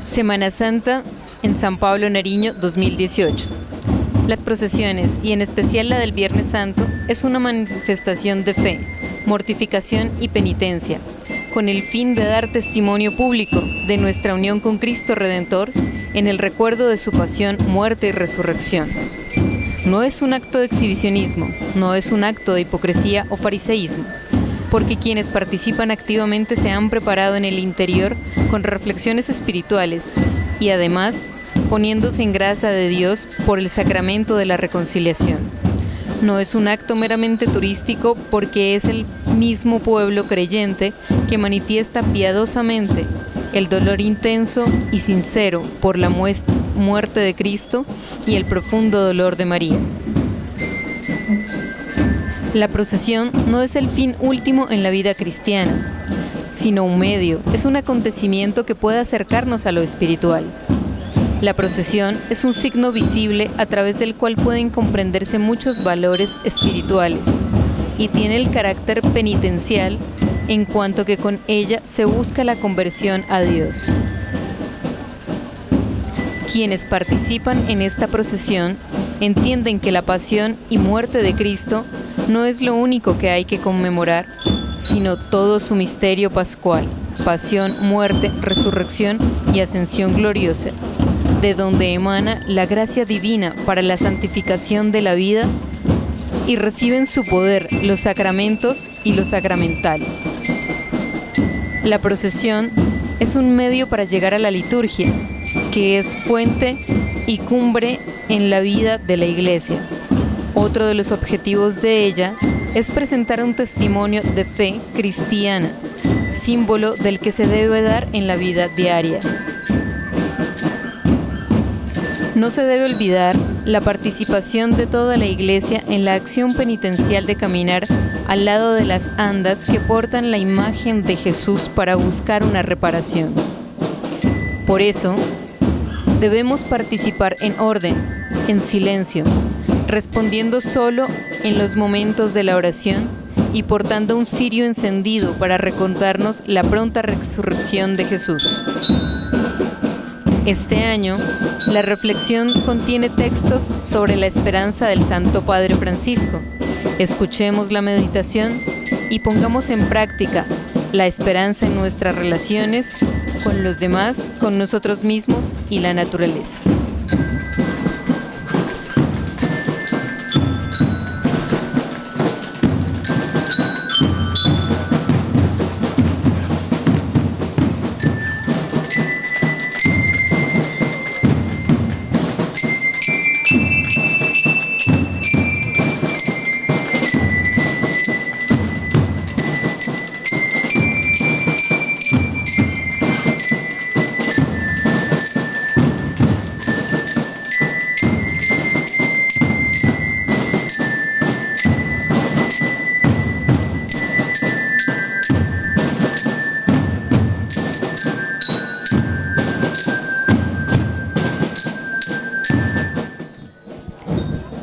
Semana Santa en San Pablo, Nariño, 2018. Las procesiones, y en especial la del Viernes Santo, es una manifestación de fe, mortificación y penitencia, con el fin de dar testimonio público de nuestra unión con Cristo Redentor en el recuerdo de su pasión, muerte y resurrección. No es un acto de exhibicionismo, no es un acto de hipocresía o fariseísmo, porque quienes participan activamente se han preparado en el interior con reflexiones espirituales y además poniéndose en gracia de Dios por el sacramento de la reconciliación. No es un acto meramente turístico porque es el mismo pueblo creyente que manifiesta piadosamente el dolor intenso y sincero por la muerte de Cristo y el profundo dolor de María. La procesión no es el fin último en la vida cristiana, sino un medio, es un acontecimiento que puede acercarnos a lo espiritual. La procesión es un signo visible a través del cual pueden comprenderse muchos valores espirituales y tiene el carácter penitencial en cuanto que con ella se busca la conversión a Dios. Quienes participan en esta procesión entienden que la pasión y muerte de Cristo no es lo único que hay que conmemorar, sino todo su misterio pascual, pasión, muerte, resurrección y ascensión gloriosa, de donde emana la gracia divina para la santificación de la vida y reciben su poder los sacramentos y lo sacramental. La procesión es un medio para llegar a la liturgia, que es fuente y cumbre en la vida de la Iglesia. Otro de los objetivos de ella es presentar un testimonio de fe cristiana, símbolo del que se debe dar en la vida diaria. No se debe olvidar la participación de toda la Iglesia en la acción penitencial de caminar al lado de las andas que portan la imagen de Jesús para buscar una reparación. Por eso, debemos participar en orden, en silencio, respondiendo solo en los momentos de la oración y portando un cirio encendido para recordarnos la pronta resurrección de Jesús. Este año, la reflexión contiene textos sobre la esperanza del Santo Padre Francisco. Escuchemos la meditación y pongamos en práctica la esperanza en nuestras relaciones con los demás, con nosotros mismos y la naturaleza.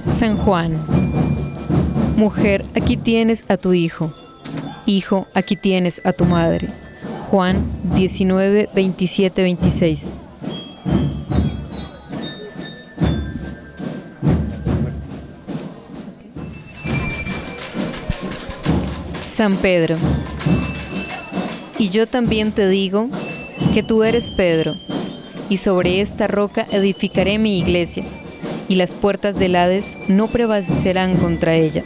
San Juan. Mujer, aquí tienes a tu hijo. Hijo, aquí tienes a tu madre. Juan 19, 27, 26. San Pedro. Y yo también te digo que tú eres Pedro, y sobre esta roca edificaré mi iglesia, y las puertas del Hades no prevalecerán contra ella.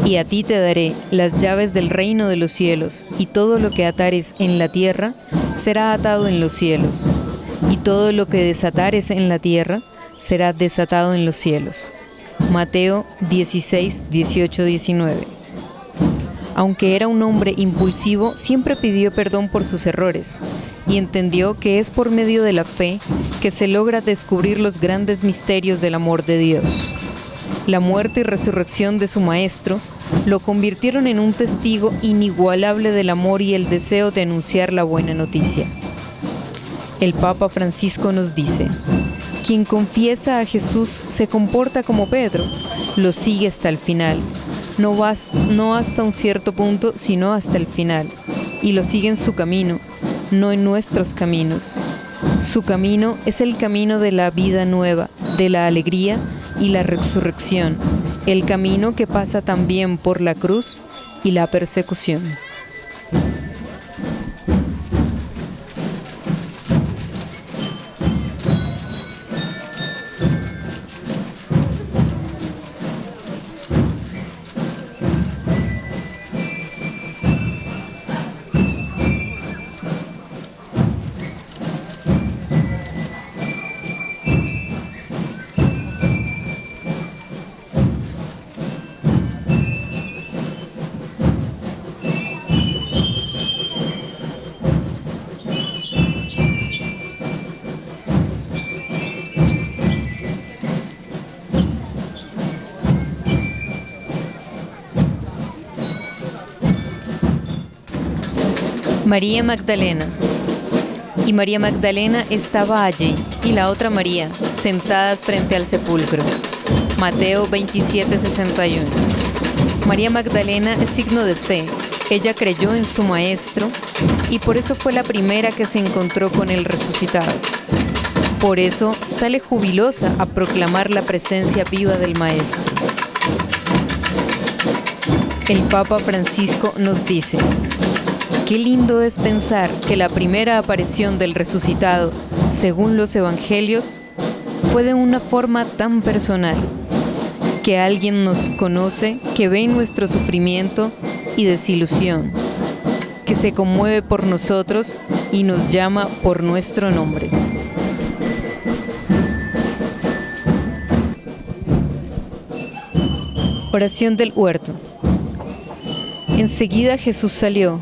Y a ti te daré las llaves del reino de los cielos, y todo lo que atares en la tierra será atado en los cielos, y todo lo que desatares en la tierra será desatado en los cielos. Mateo 16, 18, 19. Aunque era un hombre impulsivo, siempre pidió perdón por sus errores y entendió que es por medio de la fe que se logra descubrir los grandes misterios del amor de Dios. La muerte y resurrección de su maestro lo convirtieron en un testigo inigualable del amor y el deseo de anunciar la buena noticia. El Papa Francisco nos dice: quien confiesa a Jesús se comporta como Pedro, lo sigue hasta el final. No hasta un cierto punto, sino hasta el final, y lo sigue en su camino, no en nuestros caminos. Su camino es el camino de la vida nueva, de la alegría y la resurrección, el camino que pasa también por la cruz y la persecución. María Magdalena. Y María Magdalena estaba allí, y la otra María, sentadas frente al sepulcro. Mateo 27:61. María Magdalena es signo de fe. Ella creyó en su Maestro, y por eso fue la primera que se encontró con el resucitado. Por eso sale jubilosa a proclamar la presencia viva del Maestro. El Papa Francisco nos dice: qué lindo es pensar que la primera aparición del resucitado, según los evangelios, fue de una forma tan personal, que alguien nos conoce, que ve nuestro sufrimiento y desilusión, que se conmueve por nosotros y nos llama por nuestro nombre. Oración del huerto. Enseguida Jesús salió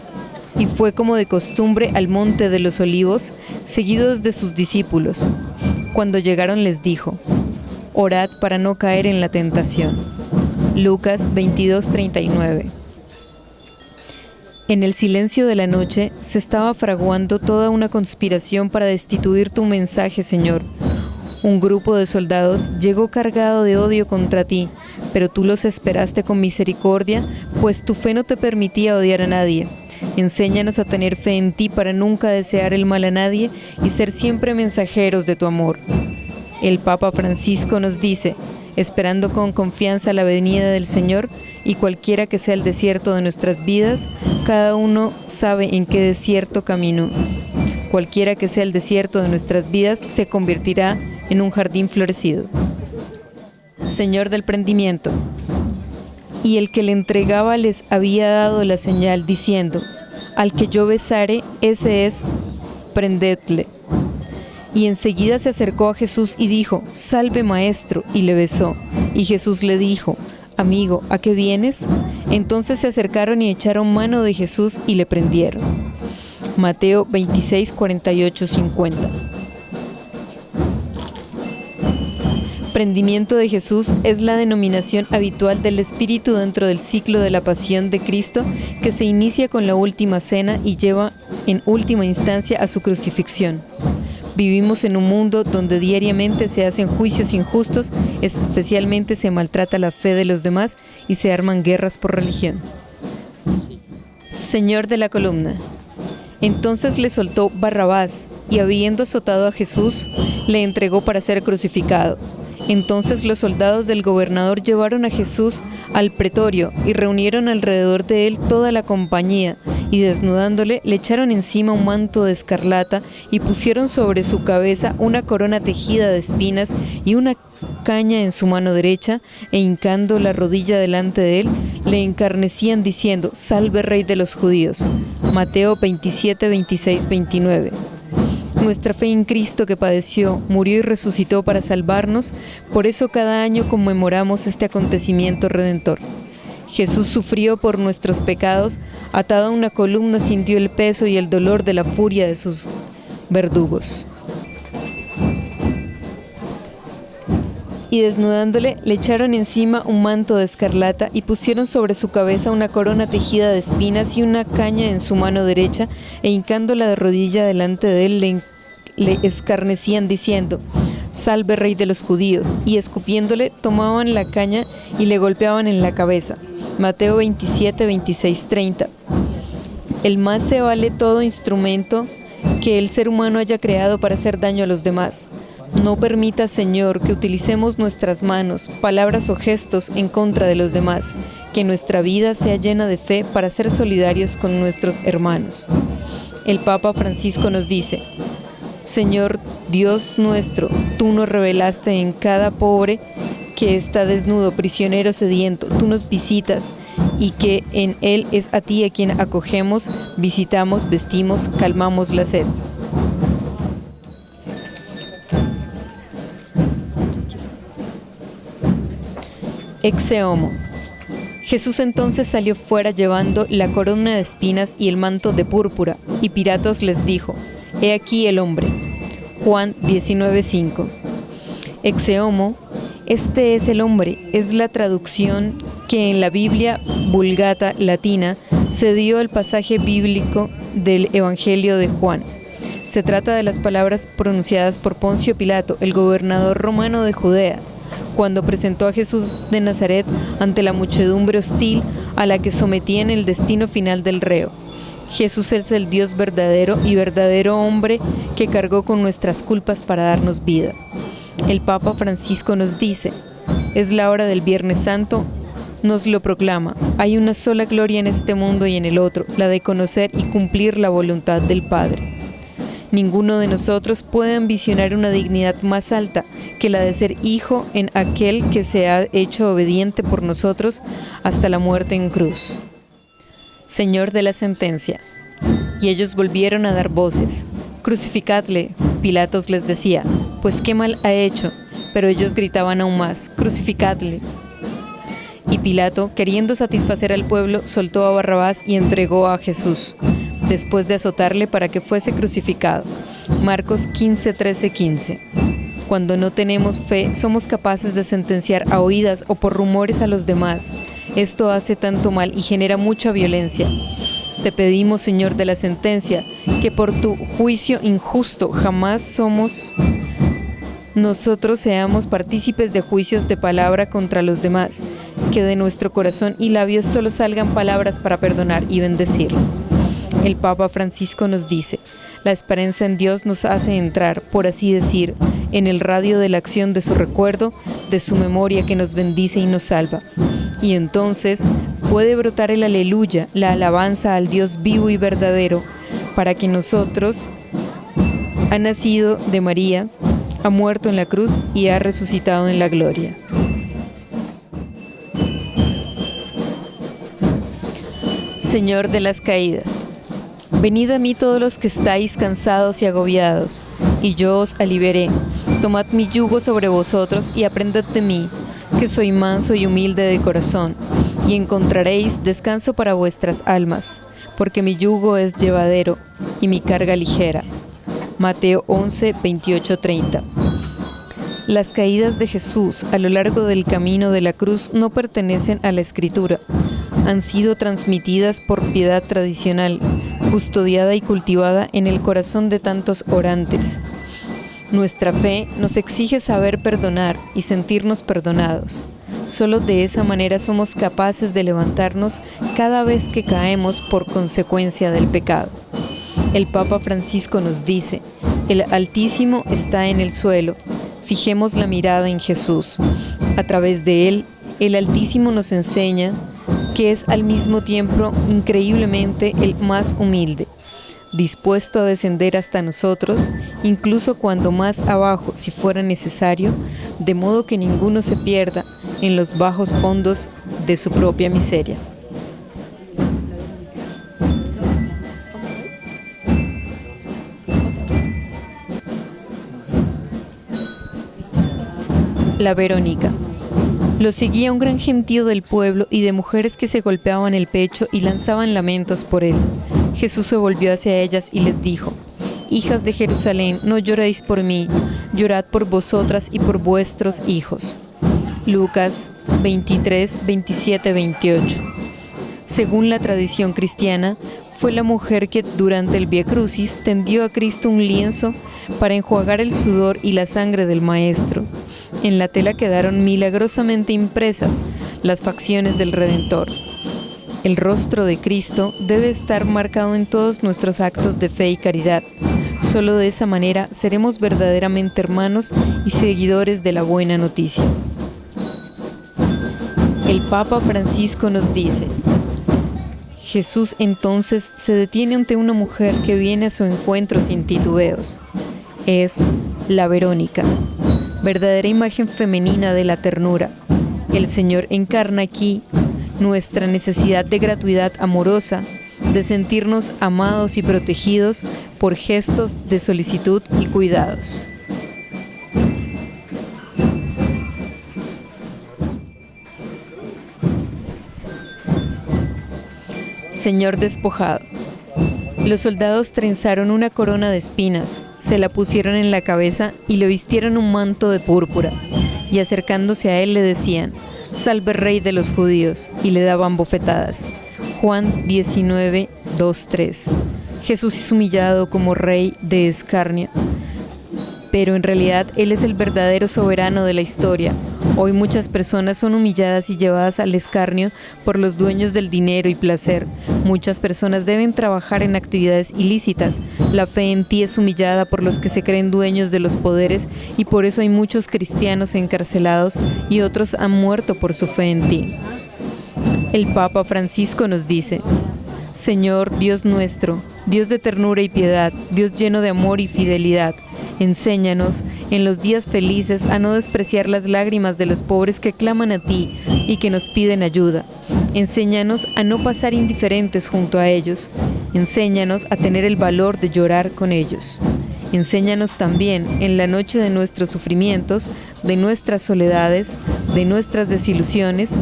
y fue como de costumbre al monte de los olivos, seguidos de sus discípulos. Cuando llegaron les dijo: orad para no caer en la tentación. Lucas 22:39. En el silencio de la noche se estaba fraguando toda una conspiración para destituir tu mensaje, Señor. Un grupo de soldados llegó cargado de odio contra ti, pero tú los esperaste con misericordia, pues tu fe no te permitía odiar a nadie. Enséñanos a tener fe en ti para nunca desear el mal a nadie y ser siempre mensajeros de tu amor. El Papa Francisco nos dice: esperando con confianza la venida del Señor, y cualquiera que sea el desierto de nuestras vidas, cada uno sabe en qué desierto caminó. Cualquiera que sea el desierto de nuestras vidas se convertirá en un jardín florecido. Señor del prendimiento. Y el que le entregaba les había dado la señal diciendo: al que yo besare, ese es, prendedle. Y enseguida se acercó a Jesús y dijo: salve, maestro, y le besó. Y Jesús le dijo: amigo, ¿a qué vienes? Entonces se acercaron y echaron mano de Jesús y le prendieron. Mateo 26:48-50. Prendimiento de Jesús es la denominación habitual del Espíritu dentro del ciclo de la pasión de Cristo, que se inicia con la última cena y lleva en última instancia a su crucifixión. Vivimos en un mundo donde diariamente se hacen juicios injustos, especialmente se maltrata la fe de los demás y se arman guerras por religión. Señor de la columna. Entonces le soltó Barrabás y, habiendo azotado a Jesús, le entregó para ser crucificado. Entonces los soldados del gobernador llevaron a Jesús al pretorio y reunieron alrededor de él toda la compañía, y desnudándole le echaron encima un manto de escarlata y pusieron sobre su cabeza una corona tejida de espinas y una caña en su mano derecha, e hincando la rodilla delante de él, le encarnecían diciendo: salve, Rey de los judíos. Mateo 27:26-29. Nuestra fe en Cristo, que padeció, murió y resucitó para salvarnos, por eso cada año conmemoramos este acontecimiento redentor. Jesús sufrió por nuestros pecados, atado a una columna sintió el peso y el dolor de la furia de sus verdugos. Y desnudándole, le echaron encima un manto de escarlata y pusieron sobre su cabeza una corona tejida de espinas y una caña en su mano derecha, e hincándola de rodilla delante de él, le escarnecían diciendo: salve, Rey de los judíos. Y escupiéndole, tomaban la caña y le golpeaban en la cabeza. Mateo 27:26-30. El más se vale todo instrumento que el ser humano haya creado para hacer daño a los demás. No permita, Señor, que utilicemos nuestras manos, palabras o gestos en contra de los demás, que nuestra vida sea llena de fe para ser solidarios con nuestros hermanos. El Papa Francisco nos dice: Señor Dios nuestro, tú nos revelaste en cada pobre que está desnudo, prisionero, sediento, tú nos visitas y que en él es a ti a quien acogemos, visitamos, vestimos, calmamos la sed. Ecce homo. Jesús entonces salió fuera llevando la corona de espinas y el manto de púrpura, y Pilatos les dijo: He aquí el hombre. Juan 19:5. Ecce homo, este es el hombre, es la traducción que en la Biblia Vulgata latina se dio al pasaje bíblico del Evangelio de Juan. Se trata de las palabras pronunciadas por Poncio Pilato, el gobernador romano de Judea, cuando presentó a Jesús de Nazaret ante la muchedumbre hostil a la que sometían el destino final del reo. Jesús es el Dios verdadero y verdadero hombre que cargó con nuestras culpas para darnos vida. El Papa Francisco nos dice: es la hora del Viernes Santo, nos lo proclama. Hay una sola gloria en este mundo y en el otro, la de conocer y cumplir la voluntad del Padre. Ninguno de nosotros puede ambicionar una dignidad más alta que la de ser hijo en aquel que se ha hecho obediente por nosotros hasta la muerte en cruz. Señor de la sentencia. Y ellos volvieron a dar voces: crucificadle. Pilatos les decía: pues qué mal ha hecho. Pero ellos gritaban aún más: crucificadle. Y Pilato, queriendo satisfacer al pueblo, soltó a Barrabás y entregó a Jesús, después de azotarle para que fuese crucificado. Marcos 15:13-15. Cuando no tenemos fe, somos capaces de sentenciar a oídas o por rumores a los demás. Esto hace tanto mal y genera mucha violencia. Te pedimos, Señor de la sentencia, que por tu juicio injusto jamás nosotros seamos partícipes de juicios de palabra contra los demás, que de nuestro corazón y labios solo salgan palabras para perdonar y bendecir. El Papa Francisco nos dice: la esperanza en Dios nos hace entrar, por así decir, en el radio de la acción de su recuerdo, de su memoria que nos bendice y nos salva. Y entonces puede brotar el aleluya, la alabanza al Dios vivo y verdadero, para que nosotros ha nacido de María, ha muerto en la cruz y ha resucitado en la gloria. Señor de las caídas. Venid a mí todos los que estáis cansados y agobiados, y yo os aliviaré. Tomad mi yugo sobre vosotros y aprended de mí, que soy manso y humilde de corazón, y encontraréis descanso para vuestras almas, porque mi yugo es llevadero y mi carga ligera. Mateo 11:28-30. Las caídas de Jesús a lo largo del camino de la cruz no pertenecen a la Escritura. Han sido transmitidas por piedad tradicional, custodiada y cultivada en el corazón de tantos orantes. Nuestra fe nos exige saber perdonar y sentirnos perdonados. Solo de esa manera somos capaces de levantarnos cada vez que caemos por consecuencia del pecado. El Papa Francisco nos dice: el Altísimo está en el suelo. Fijemos la mirada en Jesús. A través de él, el Altísimo nos enseña que es al mismo tiempo increíblemente el más humilde, dispuesto a descender hasta nosotros, incluso cuando más abajo, si fuera necesario, de modo que ninguno se pierda en los bajos fondos de su propia miseria. La Verónica. Lo seguía un gran gentío del pueblo y de mujeres que se golpeaban el pecho y lanzaban lamentos por él. Jesús se volvió hacia ellas y les dijo: hijas de Jerusalén, no lloréis por mí, llorad por vosotras y por vuestros hijos. Lucas 23:27-28. Según la tradición cristiana, fue la mujer que durante el Vía Crucis tendió a Cristo un lienzo para enjuagar el sudor y la sangre del Maestro. En la tela quedaron milagrosamente impresas las facciones del Redentor. El rostro de Cristo debe estar marcado en todos nuestros actos de fe y caridad. Solo de esa manera seremos verdaderamente hermanos y seguidores de la buena noticia. El Papa Francisco nos dice: Jesús entonces se detiene ante una mujer que viene a su encuentro sin titubeos. Es la Verónica, verdadera imagen femenina de la ternura. El Señor encarna aquí nuestra necesidad de gratuidad amorosa, de sentirnos amados y protegidos por gestos de solicitud y cuidados. Señor despojado. Los soldados trenzaron una corona de espinas, se la pusieron en la cabeza y le vistieron un manto de púrpura, y acercándose a él le decían: «Salve Rey de los judíos», y le daban bofetadas. Juan 19, 2, 3. Jesús es humillado como rey de escarnio, pero en realidad Él es el verdadero soberano de la historia. Hoy muchas personas son humilladas y llevadas al escarnio por los dueños del dinero y placer. Muchas personas deben trabajar en actividades ilícitas. La fe en ti es humillada por los que se creen dueños de los poderes, y por eso hay muchos cristianos encarcelados y otros han muerto por su fe en ti. El Papa Francisco nos dice: Señor Dios nuestro, Dios de ternura y piedad, Dios lleno de amor y fidelidad, enséñanos en los días felices a no despreciar las lágrimas de los pobres que claman a ti y que nos piden ayuda. Enséñanos a no pasar indiferentes junto a ellos. Enséñanos a tener el valor de llorar con ellos. Enséñanos también, en la noche de nuestros sufrimientos, de nuestras soledades, de nuestras desilusiones,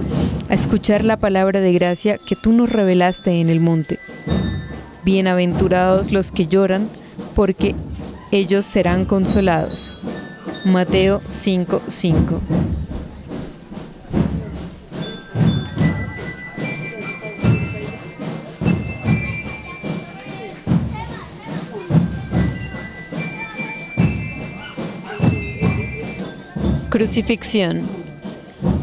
a escuchar la palabra de gracia que tú nos revelaste en el monte. Bienaventurados los que lloran, porque ellos serán consolados. Mateo 5:5. Crucifixión.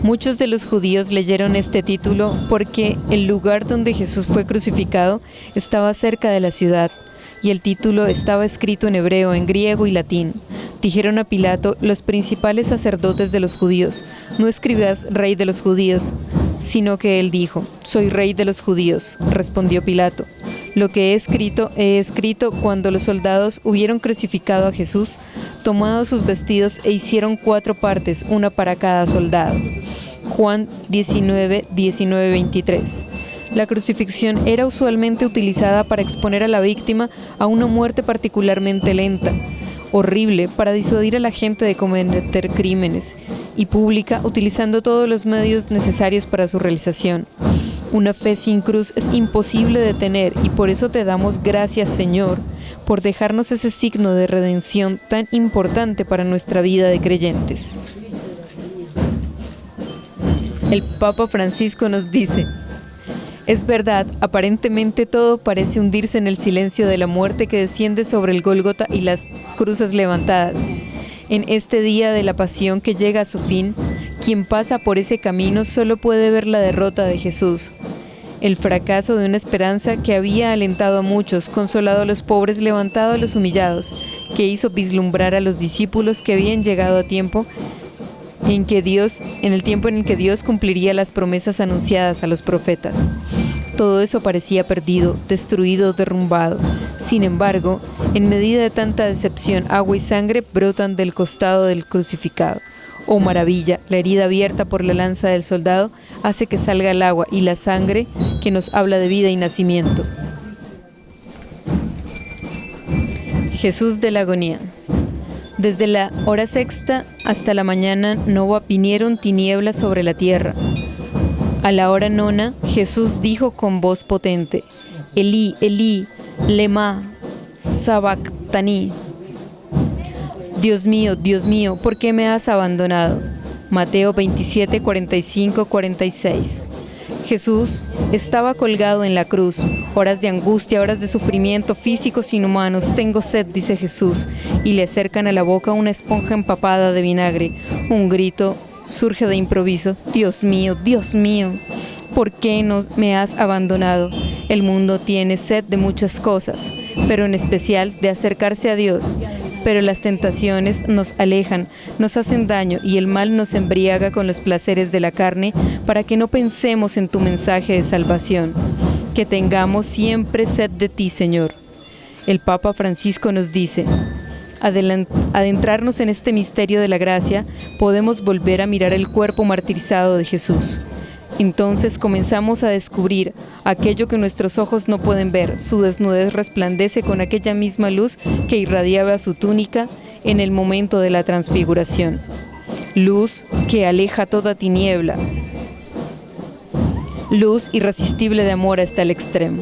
Muchos de los judíos leyeron este título porque el lugar donde Jesús fue crucificado estaba cerca de la ciudad, y el título estaba escrito en hebreo, en griego y latín. Dijeron a Pilato los principales sacerdotes de los judíos: «No escribas Rey de los judíos», sino que él dijo: «Soy Rey de los judíos». Respondió Pilato: «Lo que he escrito cuando los soldados hubieron crucificado a Jesús, tomado sus vestidos e hicieron 4 partes, una para cada soldado». Juan 19, 19, 23. La crucifixión era usualmente utilizada para exponer a la víctima a una muerte particularmente lenta, horrible, para disuadir a la gente de cometer crímenes, y pública, utilizando todos los medios necesarios para su realización. Una fe sin cruz es imposible de tener, y por eso te damos gracias, Señor, por dejarnos ese signo de redención tan importante para nuestra vida de creyentes. El Papa Francisco nos dice: es verdad, aparentemente todo parece hundirse en el silencio de la muerte que desciende sobre el Gólgota y las cruces levantadas. En este día de la pasión que llega a su fin, quien pasa por ese camino solo puede ver la derrota de Jesús, el fracaso de una esperanza que había alentado a muchos, consolado a los pobres, levantado a los humillados, que hizo vislumbrar a los discípulos que habían llegado a tiempo en el tiempo en el que Dios cumpliría las promesas anunciadas a los profetas. Todo eso parecía perdido, destruido, derrumbado. Sin embargo, en medida de tanta decepción, agua y sangre brotan del costado del crucificado. ¡Oh maravilla! La herida abierta por la lanza del soldado hace que salga el agua y la sangre que nos habla de vida y nacimiento. Jesús de la agonía. Desde la hora sexta hasta la mañana nova vinieron tinieblas sobre la tierra. A la hora nona, Jesús dijo con voz potente: «Elí, Elí, lema sabactani». Dios mío, ¿por qué me has abandonado? Mateo 27, 45, 46. Jesús estaba colgado en la cruz. Horas de angustia, horas de sufrimiento, físicos inhumanos. «Tengo sed», dice Jesús, y le acercan a la boca una esponja empapada de vinagre. Un grito surge de improviso: «Dios mío, Dios mío». ¿por qué no me has abandonado? El mundo tiene sed de muchas cosas, pero en especial de acercarse a Dios. Pero las tentaciones nos alejan, nos hacen daño y el mal nos embriaga con los placeres de la carne para que no pensemos en tu mensaje de salvación. Que tengamos siempre sed de ti, Señor. El Papa Francisco nos dice: adentrarnos en este misterio de la gracia, podemos volver a mirar el cuerpo martirizado de Jesús. Entonces comenzamos a descubrir aquello que nuestros ojos no pueden ver. Su desnudez resplandece con aquella misma luz que irradiaba su túnica en el momento de la transfiguración. Luz que aleja toda tiniebla. Luz irresistible de amor hasta el extremo.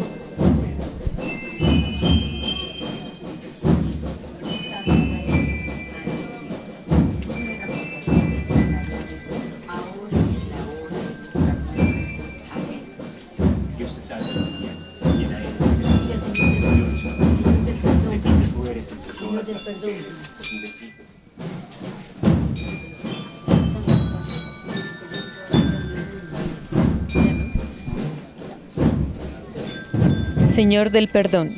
Señor del perdón.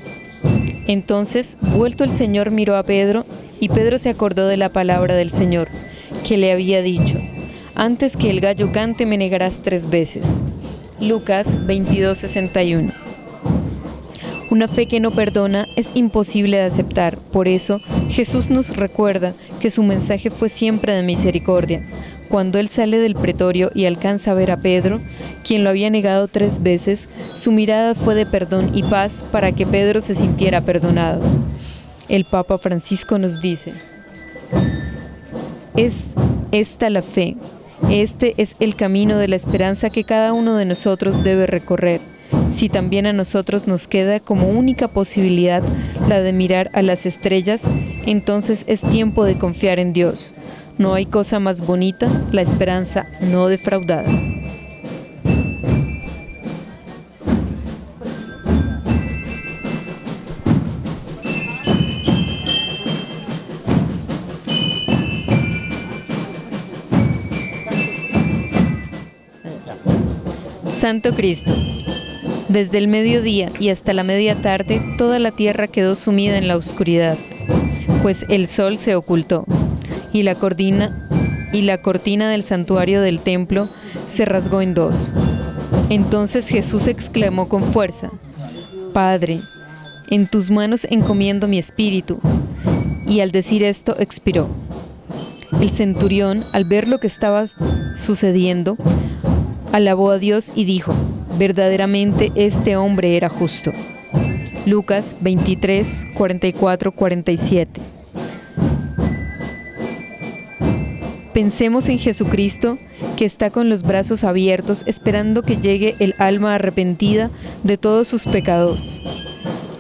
Entonces, vuelto el Señor miró a Pedro, y Pedro se acordó de la palabra del Señor, que le había dicho: antes que el gallo cante me negarás 3 veces. Lucas 22:61. Una fe que no perdona es imposible de aceptar. Por eso, Jesús nos recuerda que su mensaje fue siempre de misericordia. Cuando él sale del pretorio y alcanza a ver a Pedro, quien lo había negado 3 veces, su mirada fue de perdón y paz para que Pedro se sintiera perdonado. El Papa Francisco nos dice: es esta la fe, este es el camino de la esperanza que cada uno de nosotros debe recorrer. Si también a nosotros nos queda como única posibilidad la de mirar a las estrellas, entonces es tiempo de confiar en Dios. No hay cosa más bonita, la esperanza no defraudada. Santo Cristo. Desde el mediodía y hasta la media tarde, toda la tierra quedó sumida en la oscuridad, pues el sol se ocultó, y la cortina del santuario del templo se rasgó en 2. Entonces Jesús exclamó con fuerza: Padre, en tus manos encomiendo mi espíritu. Y al decir esto, expiró. El centurión, al ver lo que estaba sucediendo, alabó a Dios y dijo: verdaderamente este hombre era justo. Lucas 23, 44, 47. Pensemos en Jesucristo, que está con los brazos abiertos esperando que llegue el alma arrepentida de todos sus pecados.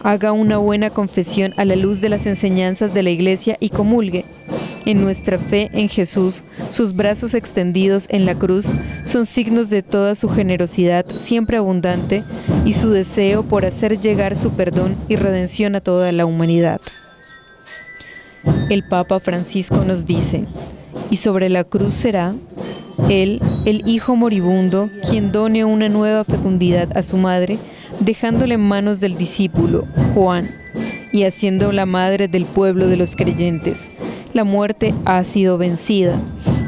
Haga una buena confesión a la luz de las enseñanzas de la Iglesia y comulgue. En nuestra fe en Jesús, sus brazos extendidos en la cruz son signos de toda su generosidad siempre abundante y su deseo por hacer llegar su perdón y redención a toda la humanidad. El Papa Francisco nos dice: y sobre la cruz será Él, el Hijo moribundo, quien done una nueva fecundidad a su madre, dejándole en manos del discípulo, Juan, y haciendo la madre del pueblo de los creyentes. La muerte ha sido vencida,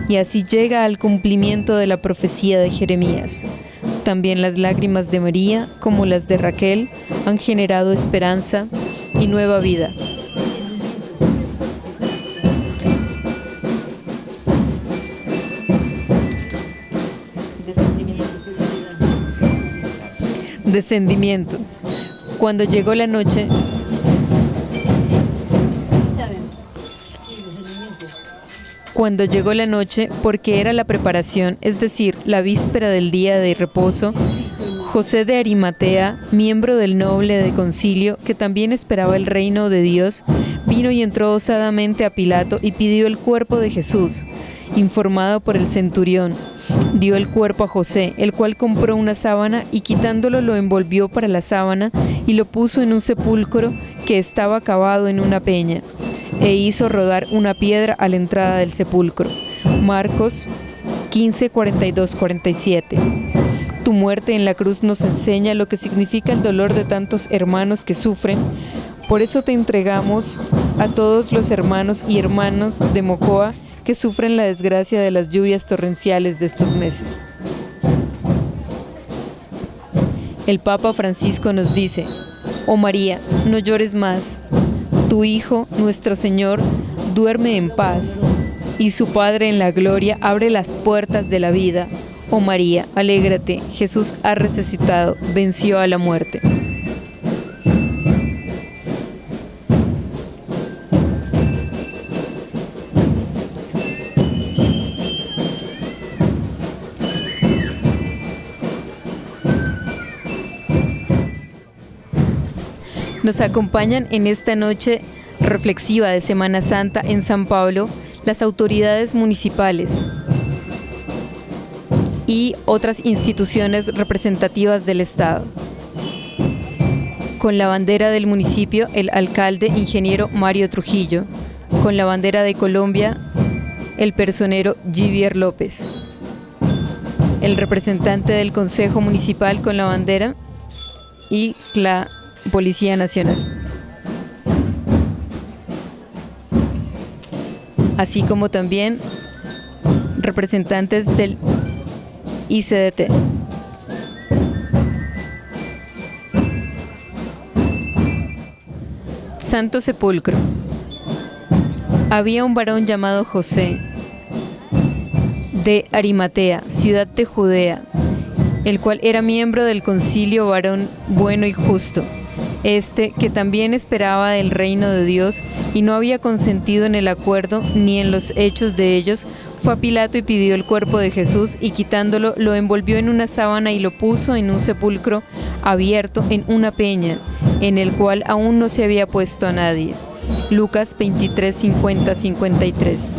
y así llega al cumplimiento de la profecía de Jeremías. También las lágrimas de María, como las de Raquel, han generado esperanza y nueva vida. Descendimiento. Cuando llegó la noche, porque era la preparación, es decir, la víspera del día de reposo, José de Arimatea, miembro del noble de concilio, que también esperaba el reino de Dios, vino y entró osadamente a Pilato y pidió el cuerpo de Jesús. Informado por el centurión, dio el cuerpo a José, el cual compró una sábana y quitándolo lo envolvió para la sábana y lo puso en un sepulcro que estaba cavado en una peña, e hizo rodar una piedra a la entrada del sepulcro. Marcos 15, 42, 47. Tu muerte en la cruz nos enseña lo que significa el dolor de tantos hermanos que sufren. Por eso te entregamos a todos los hermanos y hermanas de Mocoa que sufren la desgracia de las lluvias torrenciales de estos meses. El Papa Francisco nos dice: oh María, no llores más. Tu Hijo, nuestro Señor, duerme en paz, y su Padre en la gloria abre las puertas de la vida. Oh María, alégrate, Jesús ha resucitado, venció a la muerte. Nos acompañan en esta noche reflexiva de Semana Santa en San Pablo las autoridades municipales y otras instituciones representativas del Estado. Con la bandera del municipio, el alcalde ingeniero Mario Trujillo. Con la bandera de Colombia, el personero Givier López. El representante del Consejo Municipal con la bandera y la Policía Nacional. Así como también representantes del ICDT. Santo Sepulcro. Había un varón llamado José, de Arimatea, ciudad de Judea, el cual era miembro del concilio, varón bueno y justo, que también esperaba del reino de Dios y no había consentido en el acuerdo ni en los hechos de ellos. Fue a Pilato y pidió el cuerpo de Jesús, y quitándolo lo envolvió en una sábana y lo puso en un sepulcro abierto en una peña, en el cual aún no se había puesto a nadie. Lucas 23, 50, 53.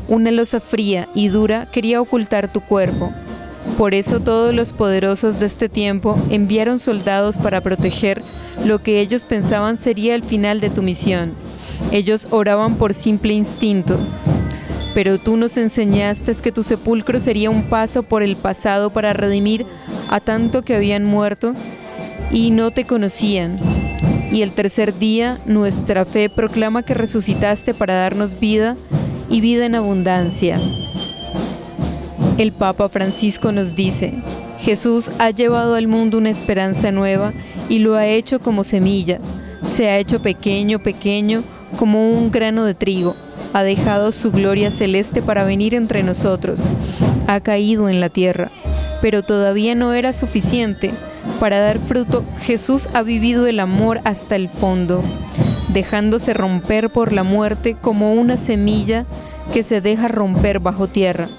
Una losa fría y dura quería ocultar tu cuerpo. Por eso todos los poderosos de este tiempo enviaron soldados para proteger lo que ellos pensaban sería el final de tu misión. Ellos oraban por simple instinto. Pero tú nos enseñaste que tu sepulcro sería un paso por el pasado para redimir a tanto que habían muerto y no te conocían. Y el tercer día nuestra fe proclama que resucitaste para darnos vida y vida en abundancia. El Papa Francisco nos dice: Jesús ha llevado al mundo una esperanza nueva y lo ha hecho como semilla. Se ha hecho pequeño, pequeño, como un grano de trigo. Ha dejado su gloria celeste para venir entre nosotros. Ha caído en la tierra, pero todavía no era suficiente. Para dar fruto, Jesús ha vivido el amor hasta el fondo, dejándose romper por la muerte como una semilla que se deja romper bajo tierra.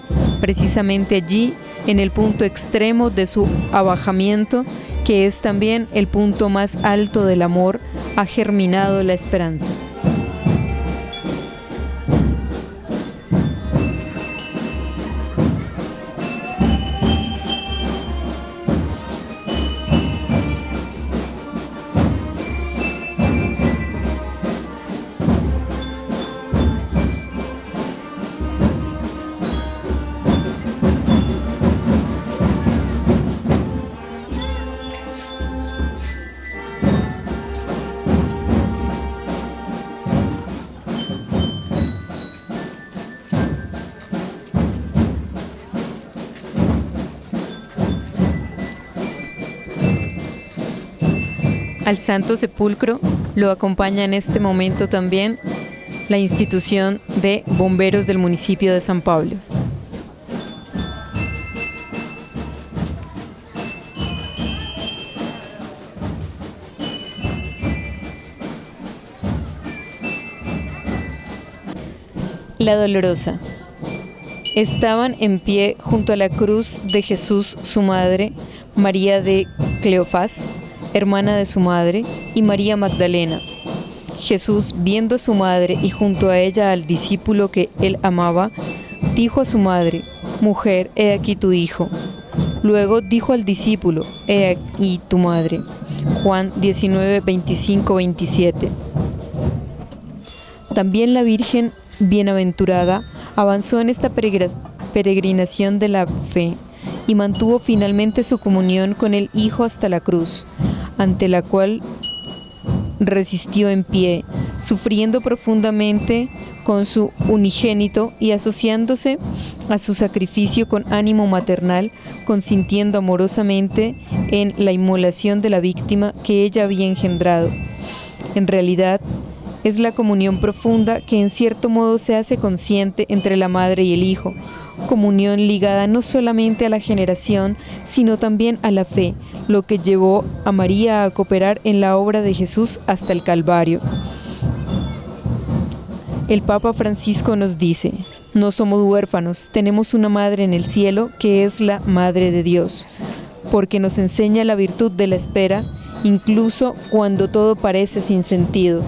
Precisamente allí, en el punto extremo de su abajamiento, que es también el punto más alto del amor, ha germinado la esperanza. Al Santo Sepulcro lo acompaña en este momento también la institución de bomberos del municipio de San Pablo. La Dolorosa. Estaban en pie junto a la cruz de Jesús su madre, María de Cleofás, hermana de su madre, y María Magdalena. Jesús, viendo a su madre y junto a ella al discípulo que él amaba, dijo a su madre: Mujer, he aquí tu hijo. Luego dijo al discípulo: He aquí tu madre. Juan 19, 25, 27. También la Virgen bienaventurada avanzó en esta peregrinación de la fe y mantuvo finalmente su comunión con el Hijo hasta la cruz, ante la cual resistió en pie, sufriendo profundamente con su unigénito y asociándose a su sacrificio con ánimo maternal, consintiendo amorosamente en la inmolación de la víctima que ella había engendrado. En realidad, es la comunión profunda que en cierto modo se hace consciente entre la madre y el hijo, comunión ligada no solamente a la generación, sino también a la fe, lo que llevó a María a cooperar en la obra de Jesús hasta el Calvario. El Papa Francisco nos dice: no somos huérfanos, tenemos una madre en el cielo que es la Madre de Dios, porque nos enseña la virtud de la espera, incluso cuando todo parece sin sentido.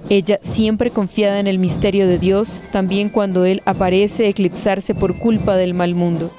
Ella, siempre confiada en el misterio de Dios, también cuando Él aparece eclipsarse por culpa del mal mundo.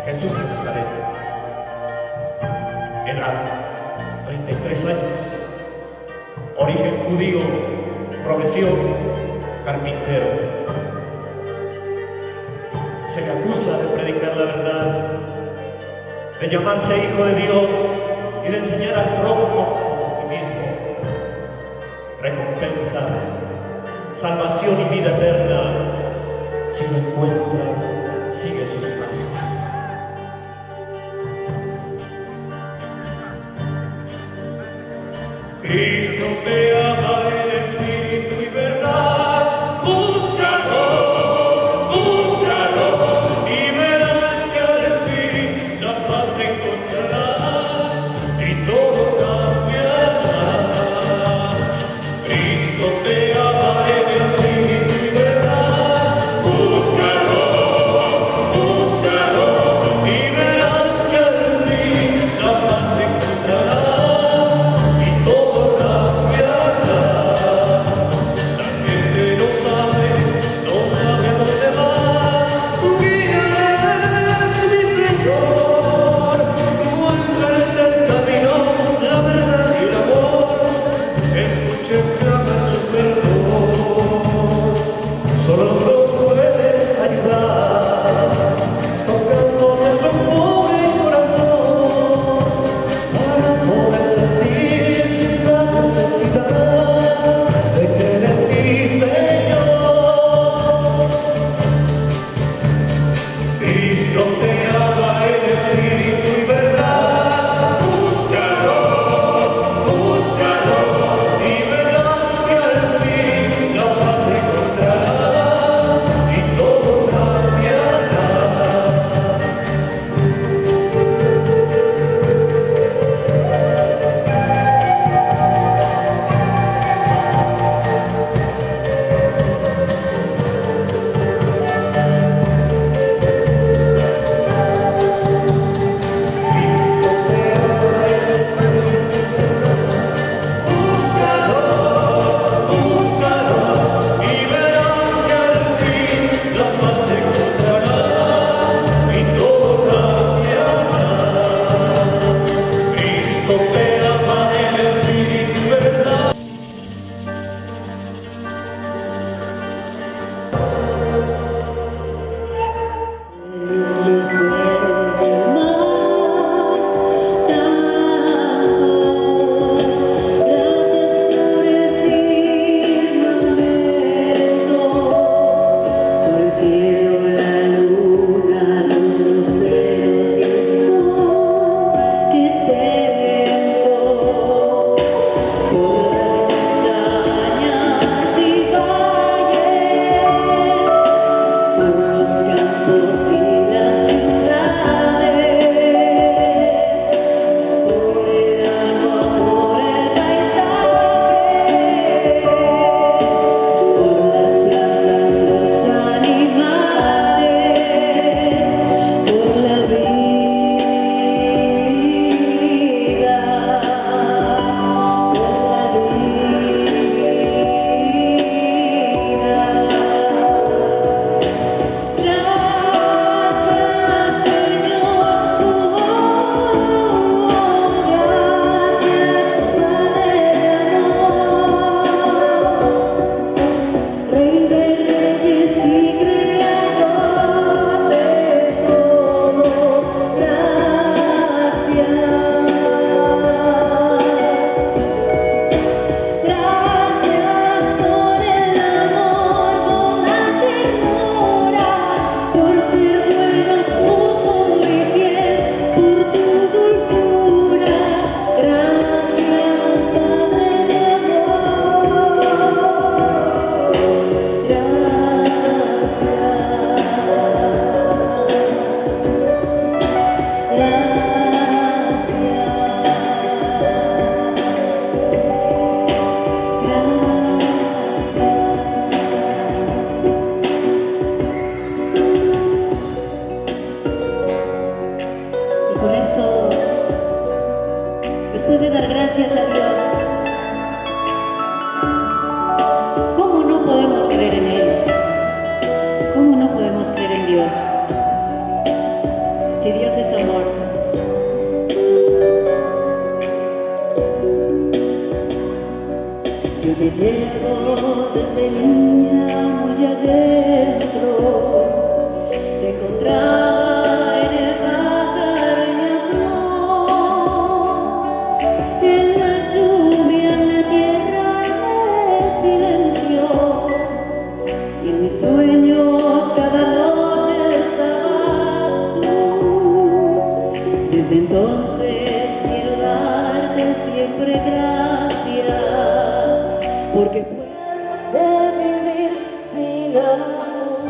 Jesús de Nazaret. Edad, 33 años. Origen judío, profesión, carpintero. Se le acusa de predicar la verdad, de llamarse hijo de Dios y de enseñar al prójimo como a sí mismo. Recompensa, salvación y vida eterna. Si lo encuentras, sigue sus pasos. Cristo te ama en espíritu y verdad. Búscalo, búscalo y verás que al fin la paz encontrarás y todo cambiará. Cristo te ama en espíritu y verdad. Búscalo, búscalo y verás que al fin la paz encontrarás. Dios es amor. Yo te llevo desde niña muy adentro, te encontraba en el pájaro y la flor, en la lluvia, en la tierra, en el silencio, y en mis sueños cada noche estabas tú. Desde entonces quiero darte siempre gracias, porque puedes vivir sin amor.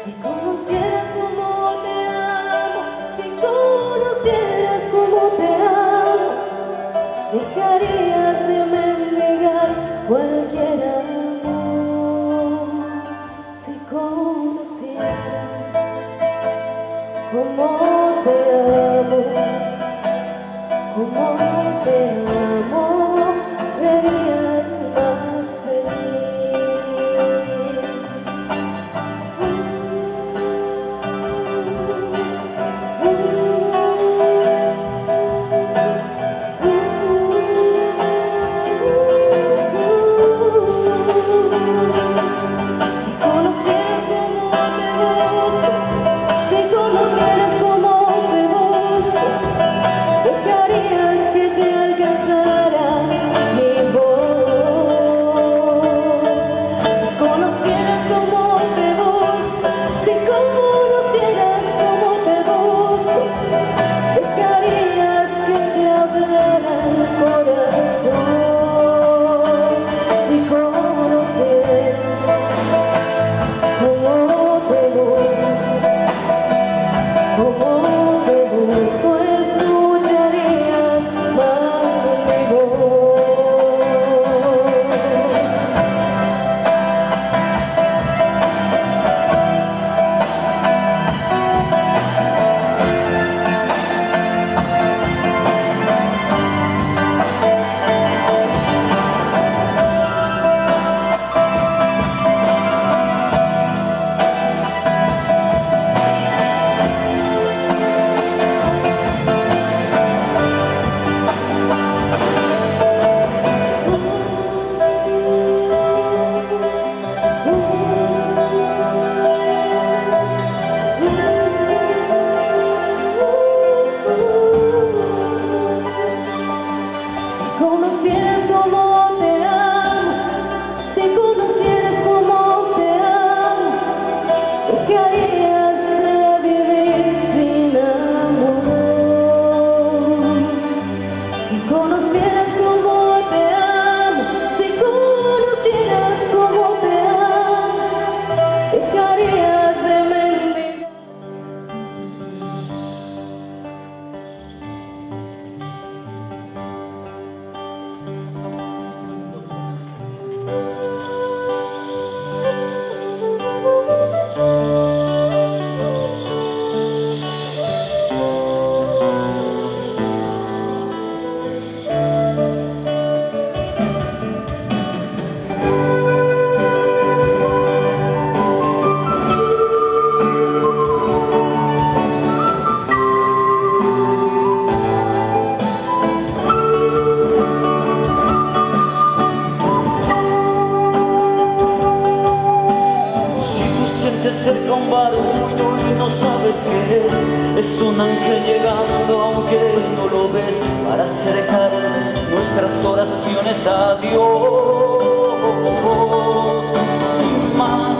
Si conocieras cómo te amo, si conocieras cómo te amo, dejarías de mendigar cualquier amor. Si conocieras cómo te amo, cómo te amo, serías más feliz. Si conocieras cómo te busco, si conocieras cómo te busco, dejarías que te alcanzara mi voz. Si conocieras cómo te busco, si conocieras cómo te busco, dejarías que te hablara el corazón. Si conocieras cómo te busco, escucharías más mi voz. Si conocieras cómo te amo, si conocieras cómo te amo, dejarías de vivir sin amor. Si conocieras cómo te amo, si conocieras cómo te amo, dejarías de mendigar. Si tú sientes cerca un barullo y no sabes qué es un ángel llegando aunque no lo ves, para acercar nuestras oraciones a Dios. Sin más,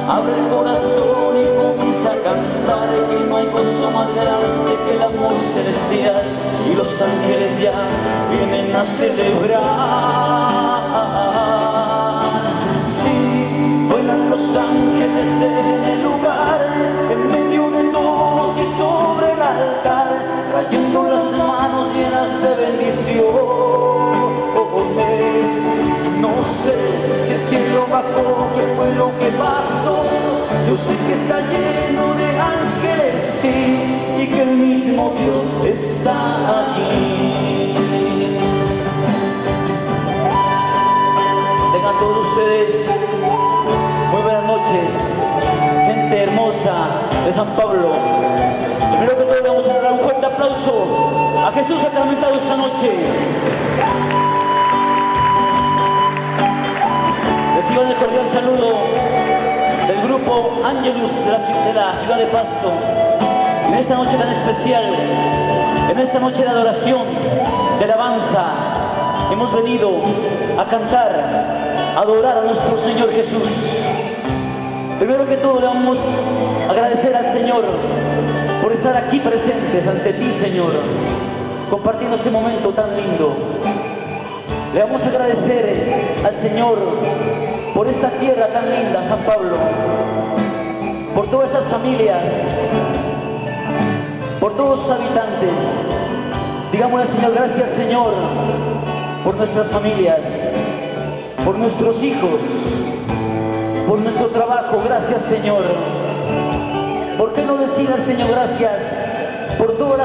abre el corazón y comienza a cantar, que no hay gozo más grande que el amor celestial, y los ángeles ya vienen a celebrar. Sí, vuelan los ángeles en el lugar, en medio de todos y sobre el altar, trayendo las manos llenas de bendiciones. No sé si el cielo bajó, qué fue lo que pasó. Yo sé que está lleno de ángeles, sí, y que el mismo Dios está aquí. Tengan todos ustedes muy buenas noches, gente hermosa. Les San Pablo. Primero que todo le vamos a dar un fuerte aplauso a Jesús sacramentado esta noche. Reciban el cordial saludo del grupo Angelus de la ciudad de Pasto. En esta noche tan especial, en esta noche de adoración, de alabanza, hemos venido a cantar, a adorar a nuestro Señor Jesús. Primero que todo le vamos a agradecer al Señor por estar aquí presentes ante ti, Señor, compartiendo este momento tan lindo. Le vamos a agradecer al Señor por esta tierra tan linda, San Pablo, por todas estas familias, por todos sus habitantes. Digamos al Señor, gracias, Señor, por nuestras familias, por nuestros hijos, por nuestro trabajo. Gracias, Señor. ¿Por qué no decir al Señor gracias por todas las